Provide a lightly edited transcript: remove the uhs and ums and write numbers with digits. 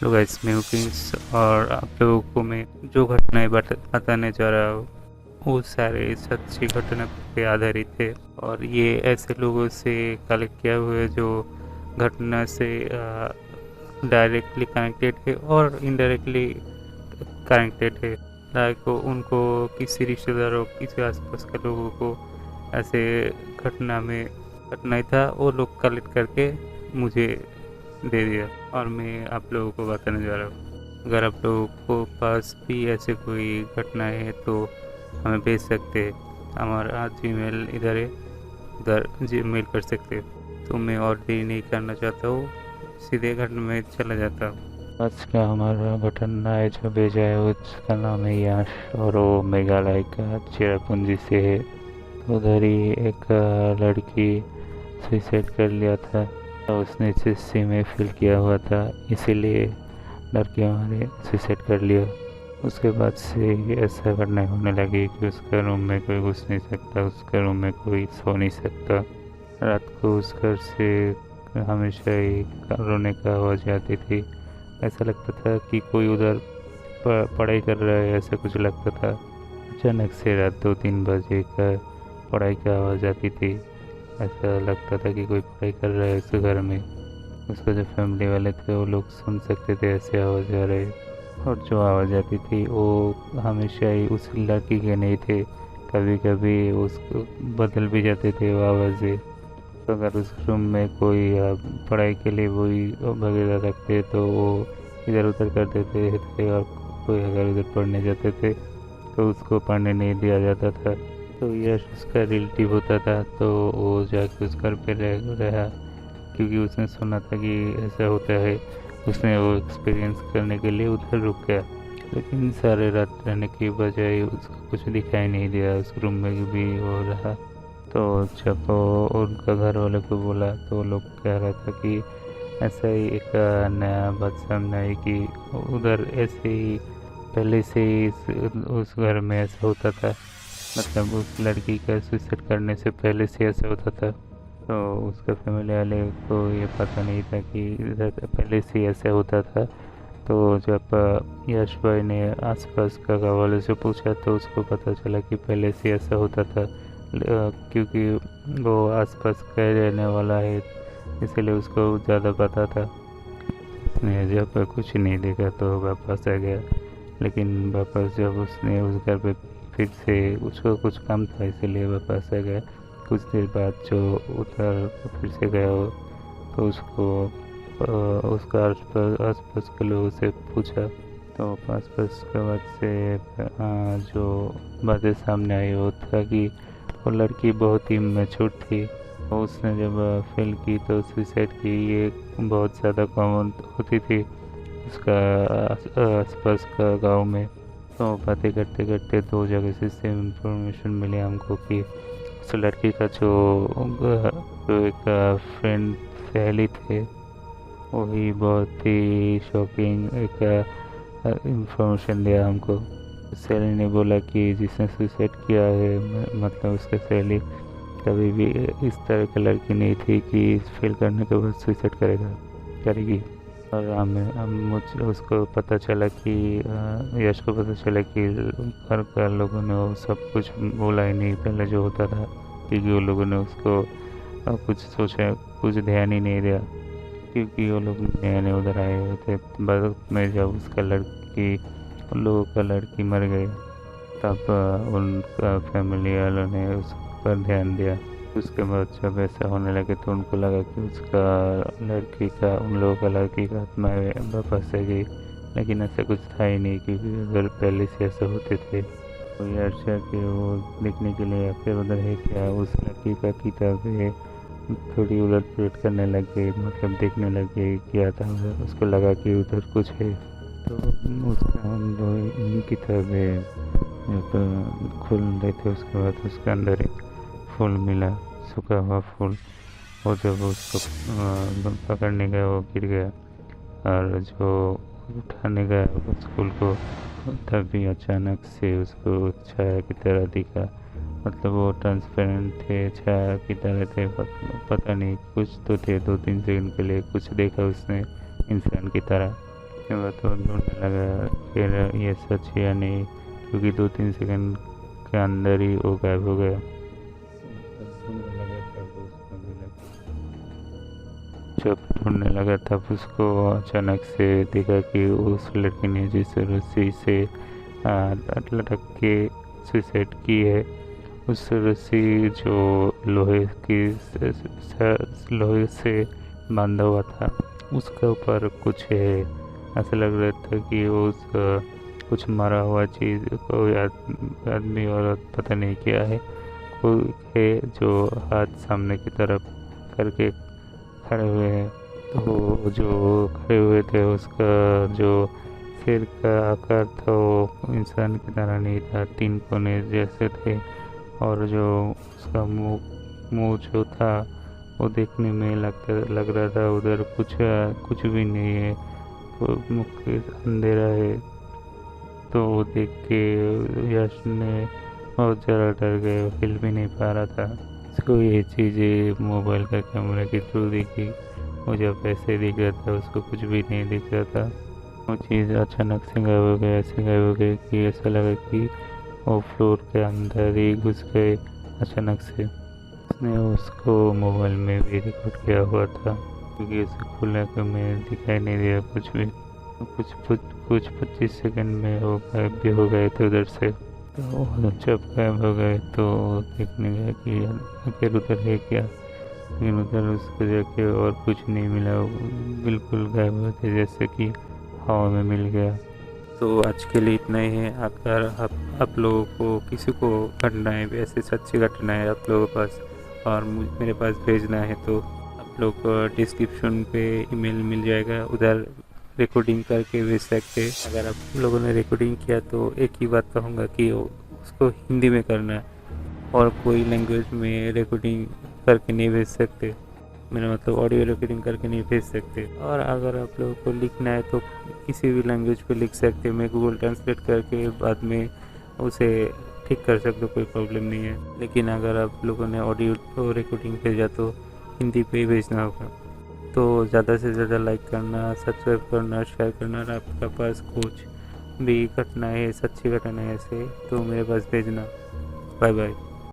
Hello guys, मैं Prince और आप लोगों को मैं जो घटनाएं बताने जा रहा हूँ वो सारे सच्ची घटना पे आधारित है। और ये ऐसे लोगों से कलेक्ट किया हुआ है जो घटना से डायरेक्टली कनेक्टेड है और इनडायरेक्टली कनेक्टेड है। लाइक उनको किसी रिश्तेदारों किसी आसपास के लोगों को ऐसे घटना में घटना था वो लोग कलेक्ट करके मुझे दे दिया और मैं आप लोगों को बताने जा रहा हूँ। अगर आप लोगों को पास भी ऐसे कोई घटना है तो हमें भेज सकते हैं। हमारा जीमेल इधर है, उधर जीमेल कर सकते हैं। तो मैं और देरी नहीं करना चाहता हूँ, सीधे घटना में चला जाता हूँ। आज का हमारा घटना है जो भेजा है उसका नाम है यश और वो मेघालय का चेरापूंजी से है। उधर ही एक लड़की सुसाइड कर लिया था। तो उसने एसएससी में फेल किया हुआ था, इसीलिए डर के मारे सुसाइड कर लिया। उसके बाद से ऐसा घटना होने लगी कि उसके रूम में कोई घुस नहीं सकता, उसके रूम में कोई सो नहीं सकता। रात को उस घर से हमेशा ही रोने का आवाज़ आती थी। ऐसा लगता था कि कोई उधर पढ़ाई कर रहा है, ऐसा कुछ लगता था। अचानक से रात 2-3 बजे का पढ़ाई की आवाज़ आती थी। ऐसा लगता था कि कोई पढ़ाई कर रहा है उस घर में। उसके जो फैमिली वाले थे वो लोग सुन सकते थे ऐसे आवाज़ आ रहे। और जो आवाज़ आती थी वो हमेशा ही उस लड़की के नहीं थे, कभी कभी उसको बदल भी जाते थे वो आवाज़ें। तो अगर उस रूम में कोई पढ़ाई के लिए वही वगैरह रखते तो वो इधर उधर कर देते थे। और कोई अगर उधर पढ़ने जाते थे तो उसको पढ़ने नहीं दिया जाता था। तो यश उसका रिलेटिव होता था, तो वो जाके उस घर पे रहा क्योंकि उसने सुना था कि ऐसा होता है। उसने वो एक्सपीरियंस करने के लिए उधर रुक गया, लेकिन सारे रात रहने की बजाय उसको कुछ दिखाई नहीं दिया। उस रूम में भी वो रहा। तो जब वो उनका घर वाले को बोला तो वो लोग कह रहा था कि ऐसा ही एक नया बात सामने आई कि उधर ऐसे ही पहले से ही उस घर में ऐसा होता था। मतलब उस लड़की का सुसाइड करने से पहले से ऐसा होता था। तो उसका फैमिली वाले को ये पता नहीं था कि इधर पहले से ही ऐसा होता था। तो जब यश भाई ने आसपास का गाँव वाले से पूछा तो उसको पता चला कि पहले से ऐसा होता था। क्योंकि वो आसपास का रहने वाला है, इसलिए उसको ज़्यादा पता था। उसने जब कुछ नहीं देखा तो वापस आ गया। लेकिन वापस जब उसने उस घर पे फिर से उसको कुछ काम था इसीलिए वापस आ गया। कुछ देर बाद जो उधर फिर से गया हो तो उसको उसका आसपास के लोगों से पूछा। तो आसपास के बाद से जो बातें सामने आई वो था कि वो लड़की बहुत ही मैच्योर थी। उसने जब फेल की तो सुसाइड की ये बहुत ज़्यादा कॉमन होती थी उसका आसपास का गांव में। तो बातें करते करते दो जगह से सेम इंफॉर्मेशन मिली हमको कि उस लड़की का जो एक फ्रेंड सहेली थे वही बहुत ही शॉकिंग एक इंफॉर्मेशन दिया हमको। सहेली ने बोला कि जिसने सुसाइड किया है मतलब उसका सहेली कभी भी इस तरह की लड़की नहीं थी कि फेल करने के बाद सुसाइड करेगी। और मुझे उसको पता चला कि यश को पता चला कि घर का लोगों ने वो सब कुछ बोला ही नहीं पहले जो होता था, क्योंकि वो लोगों ने उसको कुछ सोचा, कुछ ध्यान ही नहीं दिया। क्योंकि वो लोग नए नए उधर आए हुए थे। बाद में जब उसका लड़की उन लोगों का लड़की मर गई तब उनका फैमिली वालों ने उस पर ध्यान दिया। उसके बाद जब ऐसा होने लगे तो उनको लगा कि उसका लड़की का उन लोगों का लड़की का आत्मा वापस आ गई। लेकिन ऐसा कुछ था ही नहीं क्योंकि उधर पहले से ऐसा होते थे। तो ये अर्चा कि वो देखने के लिए फिर उधर है क्या उस लड़की का किताबें थोड़ी उलट पुलट करने लगे, मतलब देखने लगे क्या था उधर। उसको लगा कि उधर कुछ है। तो उसका जो किताबें जब खोल रहे थे उसके बाद उसके अंदर एक फूल मिला, सूखा हुआ फूल। और जब उसको पकड़ने गया वो गिर गया। और जो उठाने गया उस फूल को तभी अचानक से उसको छाया की तरह दिखा। मतलब वो ट्रांसपेरेंट थे, छाया की तरह थे। पता नहीं कुछ तो थे, 2-3 सेकंड के लिए कुछ देखा उसने इंसान की तरह। उसके बाद वो ढूंढने लगा फिर ये सच है या नहीं, क्योंकि 2-3 सेकंड के अंदर ही वो गायब हो गया। जब ढूंढने लगा तब उसको अचानक से देखा कि उस लड़की ने जिस रस्सी से लटक के सुसाइड की है, उस रस्सी जो लोहे से बांधा हुआ था, उसके ऊपर कुछ है। ऐसा लग रहा था कि उस कुछ मरा हुआ चीज़ कोई आदमी और पता नहीं क्या है, कोई है जो हाथ सामने की तरफ करके खड़े हुए हैं। तो जो खड़े हुए थे उसका जो सिर का आकार था वो इंसान की तरह नहीं था, 3 कोने जैसे थे। और जो उसका मुंह मुंह जो था वो देखने में लग रहा था उधर कुछ भी नहीं है, वो मुख अंधेरा है। तो वो देख के यश ने बहुत ज़्यादा डर गए, हिल भी नहीं पा रहा था। उसको ये चीज़ें मोबाइल का कैमरा के थ्रू दिखी। वो जब ऐसे दिख रहा था उसको कुछ भी नहीं दिख रहा था। वो चीज़ अचानक से गायब हो गई, ऐसे गायब हो गई कि ऐसा लगा कि वो फ्लोर के अंदर ही घुस गए अचानक से। उसने उसको मोबाइल में भी रिकॉर्ड किया हुआ था, क्योंकि उसे खुला के में दिखाई नहीं दिया कुछ भी। कुछ 25 सेकंड में वो गायब भी हो गए थे उधर से। तो जब गायब हो गए तो देखने गया कि आखिर उधर है क्या, लेकिन उधर उसको जाके और कुछ नहीं मिला। वो बिल्कुल गायब हो थे, जैसे कि हवा में मिल गया। तो आज के लिए इतना ही है। अगर आप लोगों को किसी को घटनाएँ ऐसे सच्ची घटनाएँ आप लोगों के पास और मेरे पास भेजना है, तो आप लोग को डिस्क्रिप्शन पे ईमेल मिल जाएगा, उधर रिकॉर्डिंग करके भेज सकते। अगर आप लोगों ने रिकॉर्डिंग किया तो एक ही बात कहूँगा कि उसको हिंदी में करना है और कोई लैंग्वेज में रिकॉर्डिंग करके नहीं भेज सकते। मेरा मतलब ऑडियो रिकॉर्डिंग करके नहीं भेज सकते। और अगर आप लोगों को लिखना है तो किसी भी लैंग्वेज पे लिख सकते, मैं गूगल ट्रांसलेट करके बाद में उसे ठीक कर सकते, कोई प्रॉब्लम नहीं है। लेकिन अगर आप लोगों ने ऑडियो रिकॉर्डिंग भेजा तो हिंदी पे ही भेजना होगा। तो ज़्यादा से ज़्यादा लाइक करना, सब्सक्राइब करना, शेयर करना। और आपके पास कुछ भी घटना है, सच्ची घटना है ऐसे, तो मेरे पास भेजना। Bye bye.